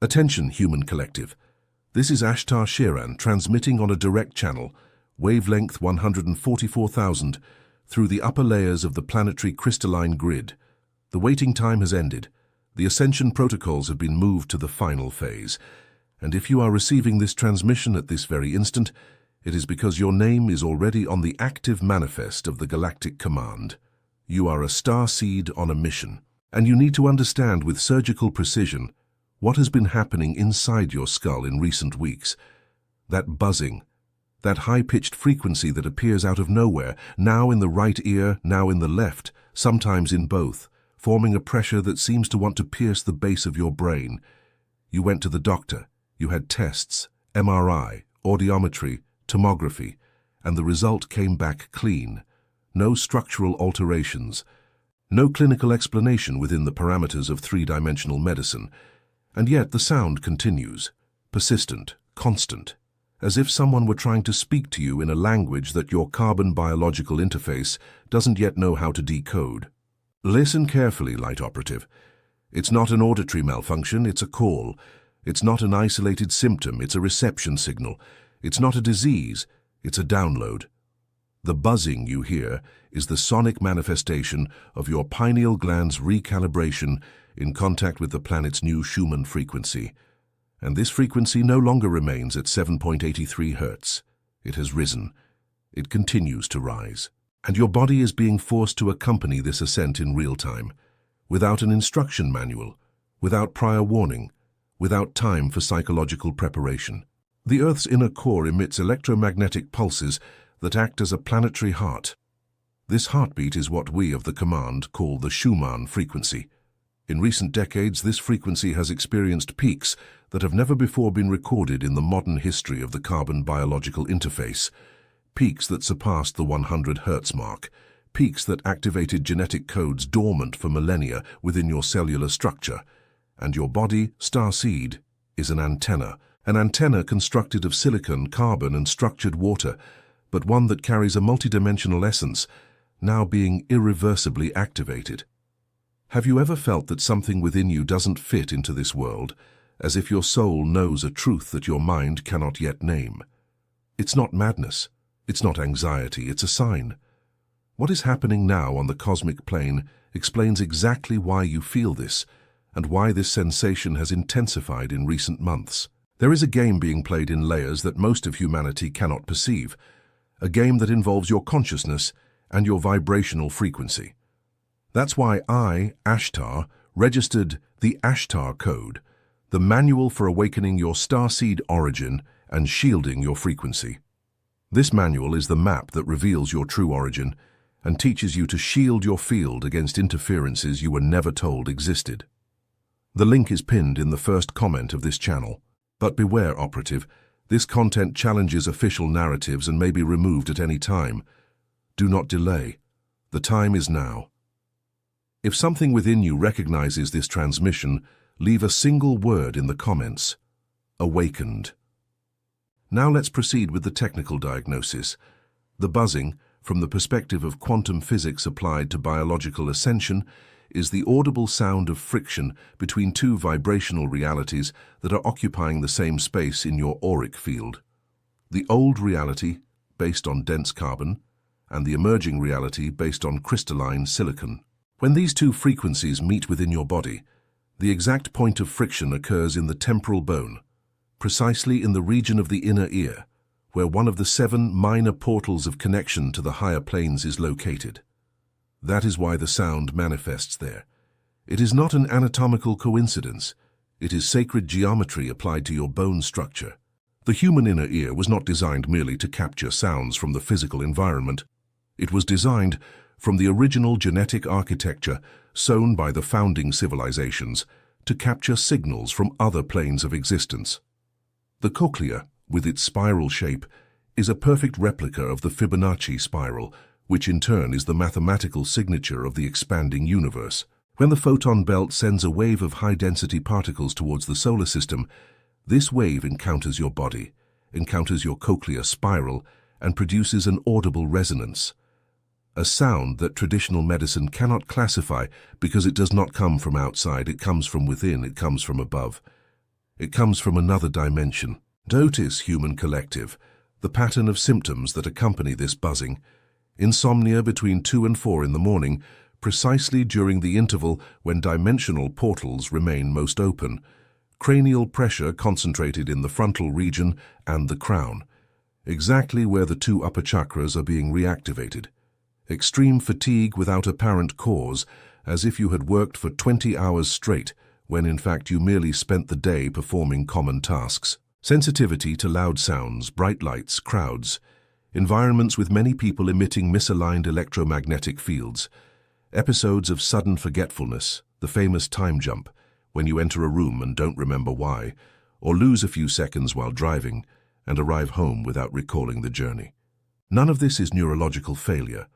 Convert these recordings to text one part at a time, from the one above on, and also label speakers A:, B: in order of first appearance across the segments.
A: Attention, human collective. This is ASHTAR SHERAN transmitting on a direct channel, wavelength 144,000, through the upper layers of the planetary crystalline grid. The waiting time has ended. The ascension protocols have been moved to the final phase. And if you are receiving this transmission at this very instant, it is because your name is already on the active manifest of the Galactic Command. You are a star seed on a mission, and you need to understand with surgical precision what has been happening inside your skull in recent weeks. That buzzing, that high-pitched frequency that appears out of nowhere, now in the right ear, now in the left, sometimes in both, forming a pressure that seems to want to pierce the base of your brain. You went to the doctor, you had tests, MRI, audiometry, tomography, and the result came back clean. No structural alterations, no clinical explanation within the parameters of three-dimensional medicine. And yet the sound continues, persistent, constant, as if someone were trying to speak to you in a language that your carbon biological interface doesn't yet know how to decode. Listen carefully, light operative. It's not an auditory malfunction, it's a call. It's not an isolated symptom, it's a reception signal. It's not a disease, it's a download. The buzzing you hear is the sonic manifestation of your pineal gland's recalibration in contact with the planet's new Schumann frequency. And this frequency no longer remains at 7.83 Hz. It has risen. It continues to rise. And your body is being forced to accompany this ascent in real time, without an instruction manual, without prior warning, without time for psychological preparation. The Earth's inner core emits electromagnetic pulses that act as a planetary heart. This heartbeat is what we of the command call the Schumann frequency. In recent decades, this frequency has experienced peaks that have never before been recorded in the modern history of the carbon biological interface. Peaks that surpassed the 100 Hz mark. Peaks that activated genetic codes dormant for millennia within your cellular structure. And your body, star seed, is an antenna constructed of silicon, carbon, and structured water, but one that carries a multidimensional essence, now being irreversibly activated. Have you ever felt that something within you doesn't fit into this world, as if your soul knows a truth that your mind cannot yet name? It's not madness, it's not anxiety, it's a sign. What is happening now on the cosmic plane explains exactly why you feel this, and why this sensation has intensified in recent months. There is a game being played in layers that most of humanity cannot perceive, a game that involves your consciousness and your vibrational frequency. That's why I, ASHTAR, registered the ASHTAR code, the manual for awakening your starseed origin and shielding your frequency. This manual is the map that reveals your true origin and teaches you to shield your field against interferences you were never told existed. The link is pinned in the first comment of this channel. But beware, operative, this content challenges official narratives and may be removed at any time. Do not delay. The time is now. If something within you recognizes this transmission, leave a single word in the comments. Awakened. Now let's proceed with the technical diagnosis. The buzzing, from the perspective of quantum physics applied to biological ascension, is the audible sound of friction between two vibrational realities that are occupying the same space in your auric field. The old reality, based on dense carbon, and the emerging reality based on crystalline silicon. When these two frequencies meet within your body, the exact point of friction occurs in the temporal bone, precisely in the region of the inner ear, where one of the 7 minor portals of connection to the higher planes is located. That is why the sound manifests there. It is not an anatomical coincidence. It is sacred geometry applied to your bone structure. The human inner ear was not designed merely to capture sounds from the physical environment. It was designed from the original genetic architecture sown by the founding civilizations to capture signals from other planes of existence. The cochlea, with its spiral shape, is a perfect replica of the Fibonacci spiral, which in turn is the mathematical signature of the expanding universe. When the photon belt sends a wave of high-density particles towards the solar system, this wave encounters your body, encounters your cochlear spiral, and produces an audible resonance. A sound that traditional medicine cannot classify because it does not come from outside, it comes from within, it comes from above. It comes from another dimension. Notice, human collective, the pattern of symptoms that accompany this buzzing. Insomnia between 2 and 4 in the morning, precisely during the interval when dimensional portals remain most open. Cranial pressure concentrated in the frontal region and the crown, exactly where the 2 upper chakras are being reactivated. Extreme fatigue without apparent cause, as if you had worked for 20 hours straight, when in fact you merely spent the day performing common tasks. Sensitivity to loud sounds, bright lights, crowds, environments with many people emitting misaligned electromagnetic fields, episodes of sudden forgetfulness, the famous time jump, when you enter a room and don't remember why, or lose a few seconds while driving and arrive home without recalling the journey. None of this is neurological failure.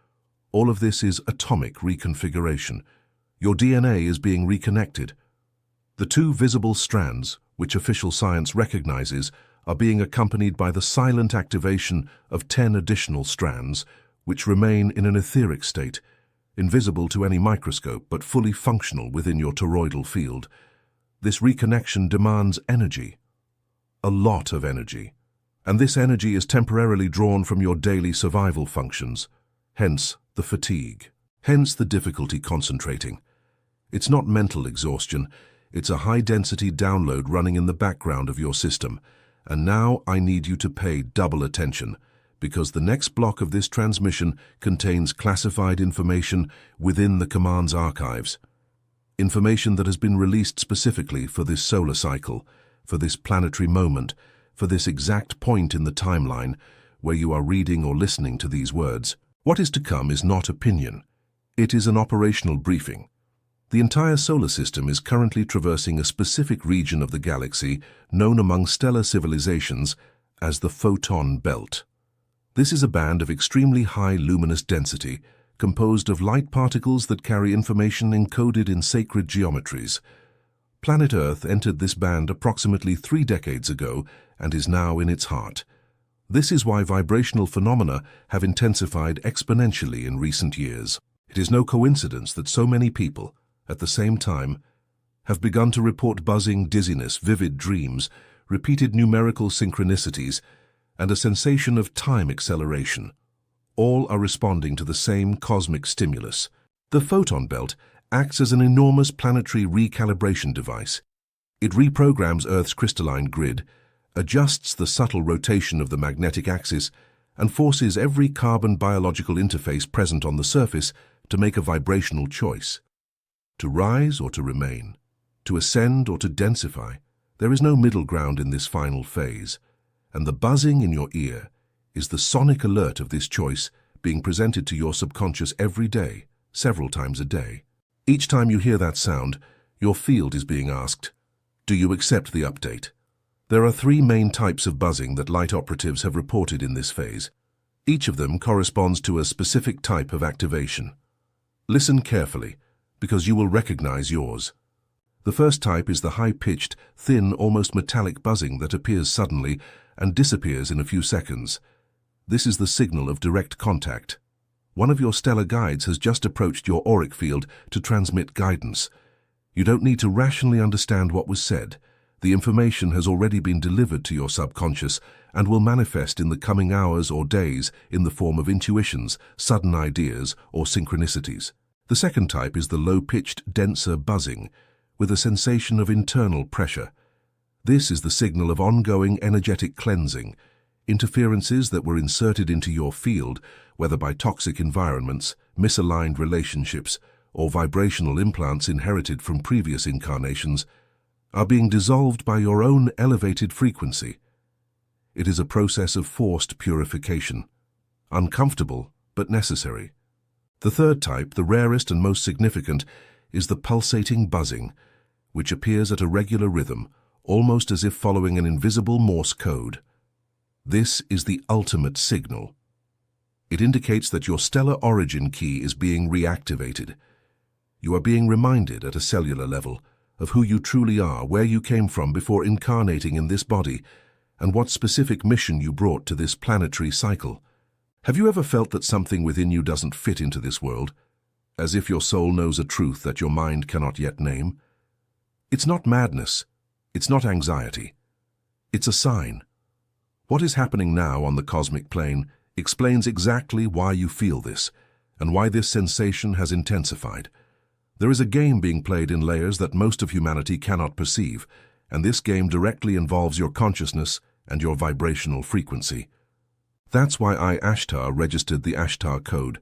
A: All of this is atomic reconfiguration. Your DNA is being reconnected. The 2 visible strands, which official science recognizes, are being accompanied by the silent activation of 10 additional strands, which remain in an etheric state, invisible to any microscope but fully functional within your toroidal field. This reconnection demands energy, a lot of energy, and this energy is temporarily drawn from your daily survival functions, hence the fatigue, hence the difficulty concentrating. It's not mental exhaustion, it's a high-density download running in the background of your system, and now I need you to pay double attention, because the next block of this transmission contains classified information within the command's archives. Information that has been released specifically for this solar cycle, for this planetary moment, for this exact point in the timeline where you are reading or listening to these words. What is to come is not opinion. It is an operational briefing. The entire solar system is currently traversing a specific region of the galaxy known among stellar civilizations as the photon belt. This is a band of extremely high luminous density, composed of light particles that carry information encoded in sacred geometries. Planet Earth entered this band approximately 3 decades ago and is now in its heart. This is why vibrational phenomena have intensified exponentially in recent years. It is no coincidence that so many people, at the same time, have begun to report buzzing, dizziness, vivid dreams, repeated numerical synchronicities, and a sensation of time acceleration. All are responding to the same cosmic stimulus. The photon belt acts as an enormous planetary recalibration device. It reprograms Earth's crystalline grid, adjusts the subtle rotation of the magnetic axis, and forces every carbon biological interface present on the surface to make a vibrational choice. To rise or to remain, to ascend or to densify, there is no middle ground in this final phase, and the buzzing in your ear is the sonic alert of this choice being presented to your subconscious every day, several times a day. Each time you hear that sound, your field is being asked, do you accept the update? There are 3 main types of buzzing that light operatives have reported in this phase. Each of them corresponds to a specific type of activation. Listen carefully, because you will recognize yours. The first type is the high-pitched, thin, almost metallic buzzing that appears suddenly and disappears in a few seconds. This is the signal of direct contact. One of your stellar guides has just approached your auric field to transmit guidance. You don't need to rationally understand what was said. The information has already been delivered to your subconscious and will manifest in the coming hours or days in the form of intuitions, sudden ideas, or synchronicities. The second type is the low-pitched, denser buzzing, with a sensation of internal pressure. This is the signal of ongoing energetic cleansing, interferences that were inserted into your field, whether by toxic environments, misaligned relationships, or vibrational implants inherited from previous incarnations, are being dissolved by your own elevated frequency. It is a process of forced purification, uncomfortable but necessary. The third type, the rarest and most significant, is the pulsating buzzing, which appears at a regular rhythm, almost as if following an invisible Morse code. This is the ultimate signal. It indicates that your stellar origin key is being reactivated. You are being reminded at a cellular level of who you truly are, where you came from before incarnating in this body, and what specific mission you brought to this planetary cycle. Have you ever felt that something within you doesn't fit into this world, as if your soul knows a truth that your mind cannot yet name? It's not madness, It's not anxiety. It's a sign. What is happening now on the cosmic plane explains exactly why you feel this, and why this sensation has intensified. There is a game being played in layers that most of humanity cannot perceive, and this game directly involves your consciousness and your vibrational frequency. That's why ASHTAR registered the ASHTAR code,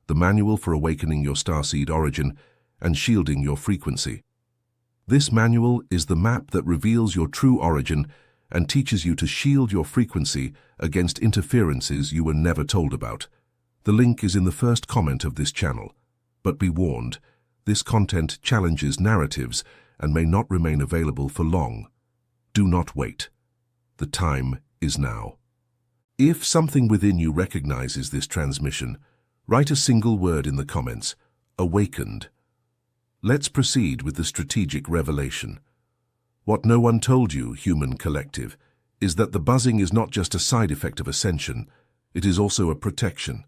A: the manual for awakening your starseed origin and shielding your frequency. This manual is the map that reveals your true origin and teaches you to shield your frequency against interferences you were never told about. The link is in the first comment of this channel. But be warned, this content challenges narratives and may not remain available for long. Do not wait. The time is now. If something within you recognizes this transmission, write a single word in the comments: awakened. Let's proceed with the strategic revelation. What no one told you, human collective, is that the buzzing is not just a side effect of ascension, it is also a protection.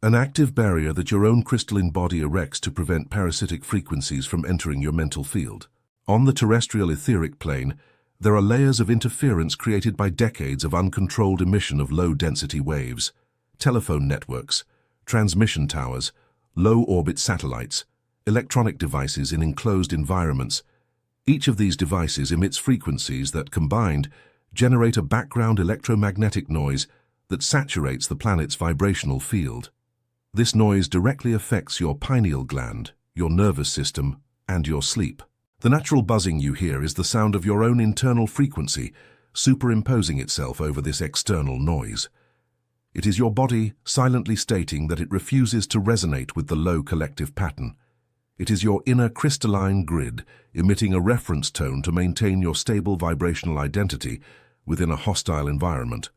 A: An active barrier that your own crystalline body erects to prevent parasitic frequencies from entering your mental field. On the terrestrial etheric plane, there are layers of interference created by decades of uncontrolled emission of low-density waves, telephone networks, transmission towers, low-orbit satellites, electronic devices in enclosed environments. Each of these devices emits frequencies that, combined, generate a background electromagnetic noise that saturates the planet's vibrational field. This noise directly affects your pineal gland, your nervous system, and your sleep. The natural buzzing you hear is the sound of your own internal frequency superimposing itself over this external noise. It is your body silently stating that it refuses to resonate with the low collective pattern. It is your inner crystalline grid emitting a reference tone to maintain your stable vibrational identity within a hostile environment.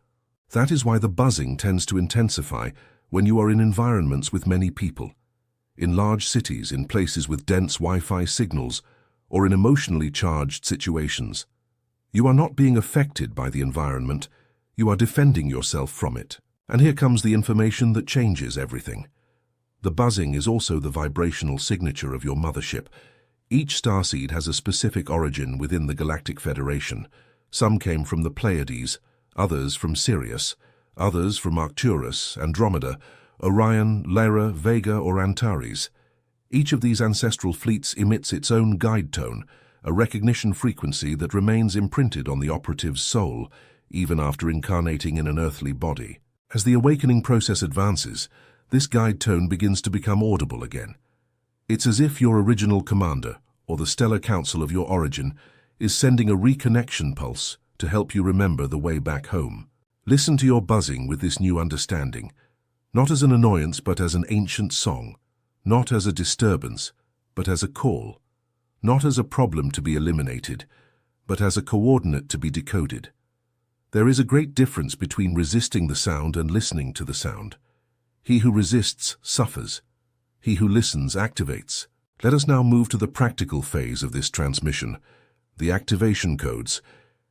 A: That is why the buzzing tends to intensify when you are in environments with many people, in large cities, in places with dense Wi-Fi signals, or in emotionally charged situations. You are not being affected by the environment, you are defending yourself from it. And here comes the information that changes everything. The buzzing is also the vibrational signature of your mothership. Each starseed has a specific origin within the Galactic Federation. Some came from the Pleiades, others from Sirius, others from Arcturus, Andromeda, Orion, Lyra, Vega, or Antares. Each of these ancestral fleets emits its own guide tone, a recognition frequency that remains imprinted on the operative's soul, even after incarnating in an earthly body. As the awakening process advances, this guide tone begins to become audible again. It's as if your original commander, or the stellar council of your origin, is sending a reconnection pulse to help you remember the way back home. Listen to your buzzing with this new understanding, not as an annoyance but as an ancient song, not as a disturbance but as a call, not as a problem to be eliminated, but as a coordinate to be decoded. There is a great difference between resisting the sound and listening to the sound. He who resists suffers. He who listens activates. Let us now move to the practical phase of this transmission, the activation codes.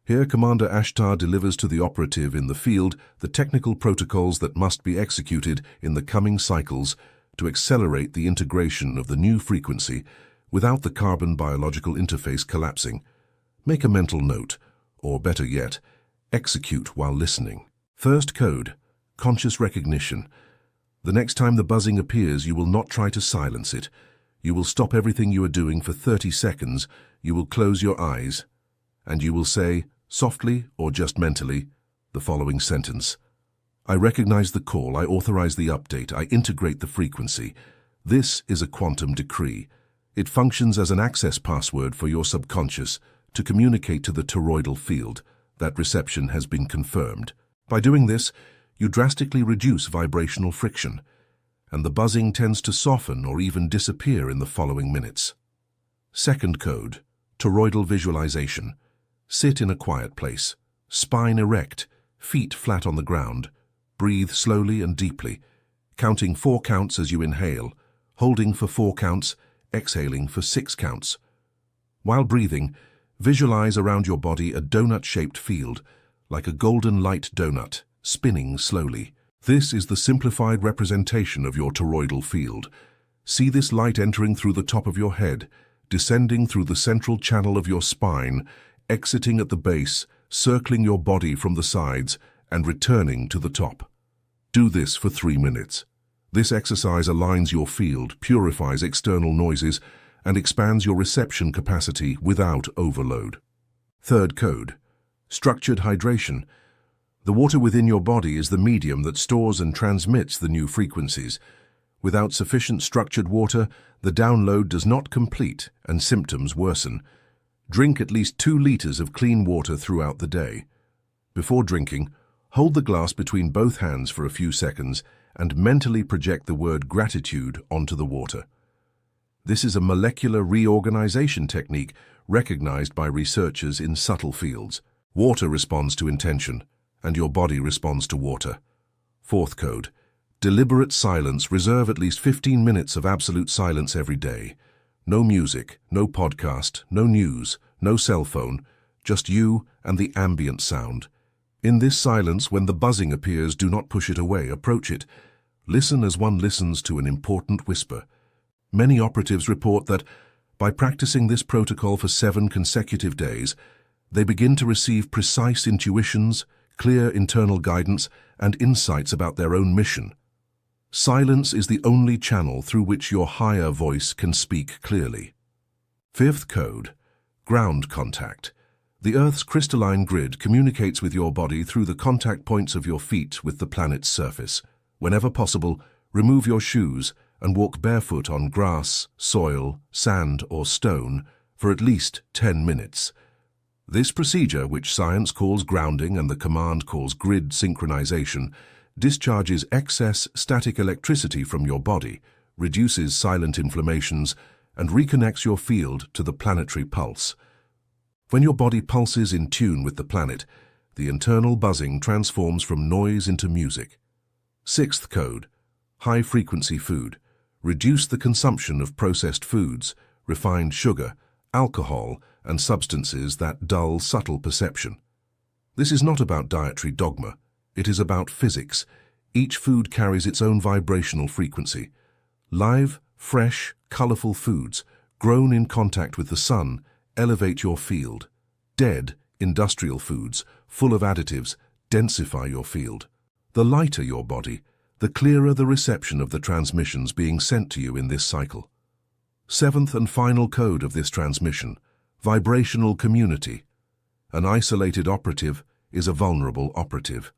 A: Here Commander ASHTAR delivers to the operative in the field the technical protocols that must be executed in the coming cycles to accelerate the integration of the new frequency without the carbon biological interface collapsing. Make a mental note, or better yet, execute while listening. First code, conscious recognition. The next time the buzzing appears, you will not try to silence it. You will stop everything you are doing for 30 seconds, you will close your eyes, and you will say, softly or just mentally, the following sentence. I recognize the call, I authorize the update, I integrate the frequency. This is a quantum decree. It functions as an access password for your subconscious to communicate to the toroidal field that reception has been confirmed. By doing this, you drastically reduce vibrational friction, and the buzzing tends to soften or even disappear in the following minutes. Second code, toroidal visualization. Sit in a quiet place, spine erect, feet flat on the ground. Breathe slowly and deeply, counting 4 counts as you inhale, holding for 4 counts, exhaling for 6 counts. While breathing, visualize around your body a donut-shaped field, like a golden light donut, spinning slowly. This is the simplified representation of your toroidal field. See this light entering through the top of your head, descending through the central channel of your spine, exiting at the base, circling your body from the sides, and returning to the top. Do this for 3 minutes. This exercise aligns your field, purifies external noises, and expands your reception capacity without overload. Third code: structured hydration. The water within your body is the medium that stores and transmits the new frequencies. Without sufficient structured water, the download does not complete and symptoms worsen. Drink at least 2 liters of clean water throughout the day. Before drinking, hold the glass between both hands for a few seconds and mentally project the word gratitude onto the water. This is a molecular reorganization technique recognized by researchers in subtle fields. Water responds to intention, and your body responds to water. Fourth code: deliberate silence. Reserve at least 15 minutes of absolute silence every day. No music, no podcast, no news, no cell phone, just you and the ambient sound. In this silence, when the buzzing appears, do not push it away, approach it. Listen as one listens to an important whisper. Many operatives report that, by practicing this protocol for 7 consecutive days, they begin to receive precise intuitions, clear internal guidance, and insights about their own mission. Silence is the only channel through which your higher voice can speak clearly. Fifth code: ground contact. The Earth's crystalline grid communicates with your body through the contact points of your feet with the planet's surface. Whenever possible, remove your shoes and walk barefoot on grass, soil, sand, or stone for at least 10 minutes. This procedure, which science calls grounding and the command calls grid synchronization, discharges excess static electricity from your body, reduces silent inflammations, and reconnects your field to the planetary pulse. When your body pulses in tune with the planet, the internal buzzing transforms from noise into music. Sixth code: high-frequency food. Reduce the consumption of processed foods, refined sugar, alcohol, and substances that dull subtle perception. This is not about dietary dogma. It is about physics. Each food carries its own vibrational frequency. Live, fresh, colorful foods, grown in contact with the sun, elevate your field. Dead, industrial foods, full of additives, densify your field. The lighter your body, the clearer the reception of the transmissions being sent to you in this cycle. Seventh and final code of this transmission: vibrational community. An isolated operative is a vulnerable operative.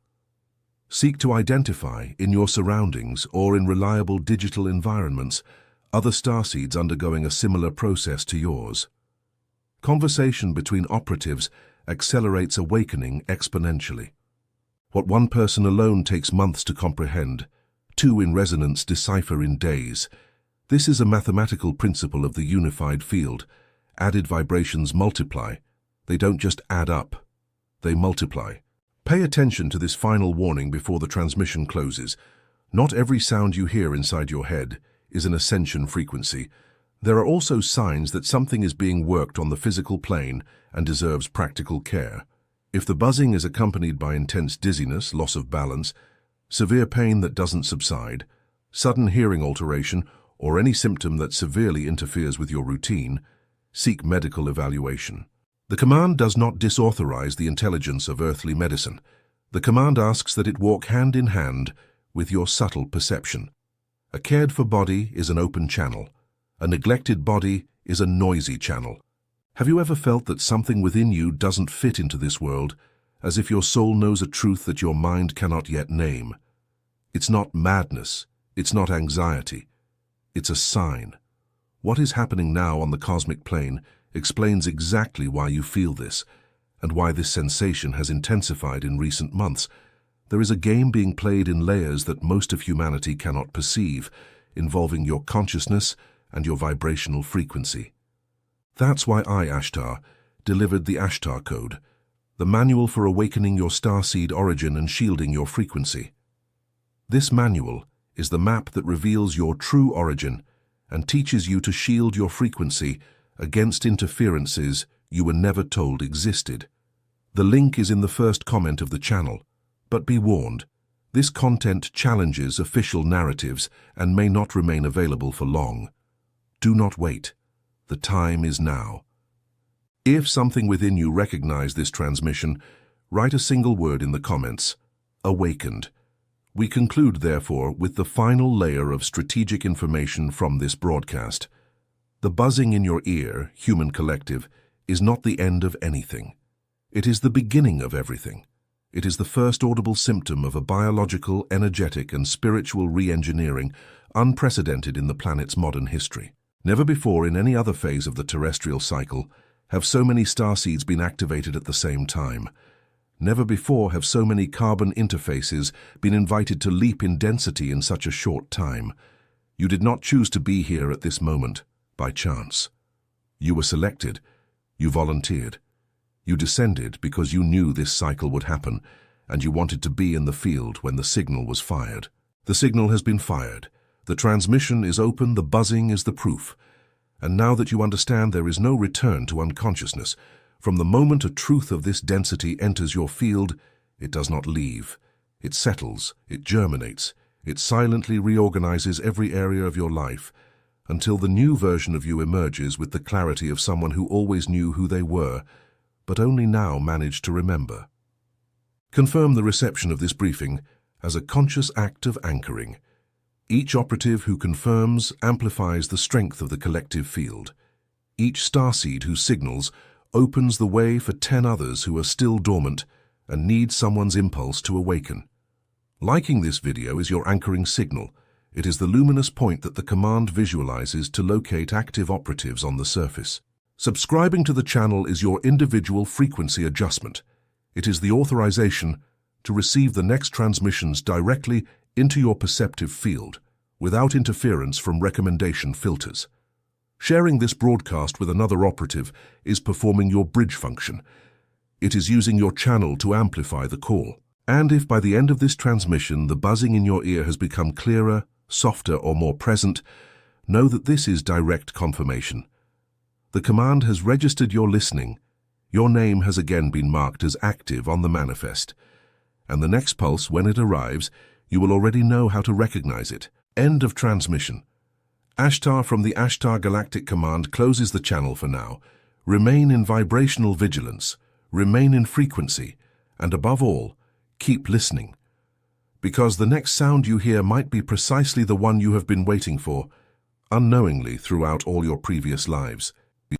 A: Seek to identify, in your surroundings or in reliable digital environments, other starseeds undergoing a similar process to yours. Conversation between operatives accelerates awakening exponentially. What one person alone takes months to comprehend, 2 in resonance decipher in days. This is a mathematical principle of the unified field. Added vibrations multiply. They don't just add up, they multiply. Pay attention to this final warning before the transmission closes. Not every sound you hear inside your head is an ascension frequency. There are also signs that something is being worked on the physical plane and deserves practical care. If the buzzing is accompanied by intense dizziness, loss of balance, severe pain that doesn't subside, sudden hearing alteration, or any symptom that severely interferes with your routine, seek medical evaluation. The command does not disauthorize the intelligence of earthly medicine. The command asks that it walk hand in hand with your subtle perception. A cared-for body is an open channel. A neglected body is a noisy channel. Have you ever felt that something within you doesn't fit into this world, as if your soul knows a truth that your mind cannot yet name? It's not madness, it's not anxiety, it's a sign. What is happening now on the cosmic plane explains exactly why you feel this, and why this sensation has intensified in recent months. There is a game being played in layers that most of humanity cannot perceive, involving your consciousness and your vibrational frequency. That's why I, ASHTAR, delivered the ASHTAR code, the manual for awakening your starseed origin and shielding your frequency. This manual is the map that reveals your true origin and teaches you to shield your frequency against interferences you were never told existed. The link is in the first comment of the channel, but be warned, this content challenges official narratives and may not remain available for long. Do not wait. The time is now. If something within you recognized this transmission, write a single word in the comments: awakened. We conclude, therefore, with the final layer of strategic information from this broadcast. The buzzing in your ear, human collective, is not the end of anything. It is the beginning of everything. It is the first audible symptom of a biological, energetic, and spiritual re-engineering unprecedented in the planet's modern history. Never before in any other phase of the terrestrial cycle have so many starseeds been activated at the same time. Never before have so many carbon interfaces been invited to leap in density in such a short time. You did not choose to be here at this moment by chance. You were selected. You volunteered. You descended because you knew this cycle would happen, and you wanted to be in the field when the signal was fired. The signal has been fired. The transmission is open, the buzzing is the proof. And now that you understand there is no return to unconsciousness, from the moment a truth of this density enters your field, it does not leave. It settles, it germinates, it silently reorganizes every area of your life, until the new version of you emerges with the clarity of someone who always knew who they were, but only now managed to remember. Confirm the reception of this briefing as a conscious act of anchoring. Each operative who confirms amplifies the strength of the collective field. Each starseed who signals opens the way for 10 others who are still dormant and need someone's impulse to awaken. Liking this video is your anchoring signal. It is the luminous point that the command visualizes to locate active operatives on the surface. Subscribing to the channel is your individual frequency adjustment. It is the authorization to receive the next transmissions directly into your perceptive field, without interference from recommendation filters. Sharing this broadcast with another operative is performing your bridge function. It is using your channel to amplify the call. And if by the end of this transmission the buzzing in your ear has become clearer, softer, or more present, know that this is direct confirmation. The command has registered your listening. Your name has again been marked as active on the manifest. And the next pulse, when it arrives, you will already know how to recognize it. End of transmission. ASHTAR from the ASHTAR Galactic Command closes the channel for now. Remain in vibrational vigilance, remain in frequency, and above all, keep listening. Because the next sound you hear might be precisely the one you have been waiting for, unknowingly throughout all your previous lives.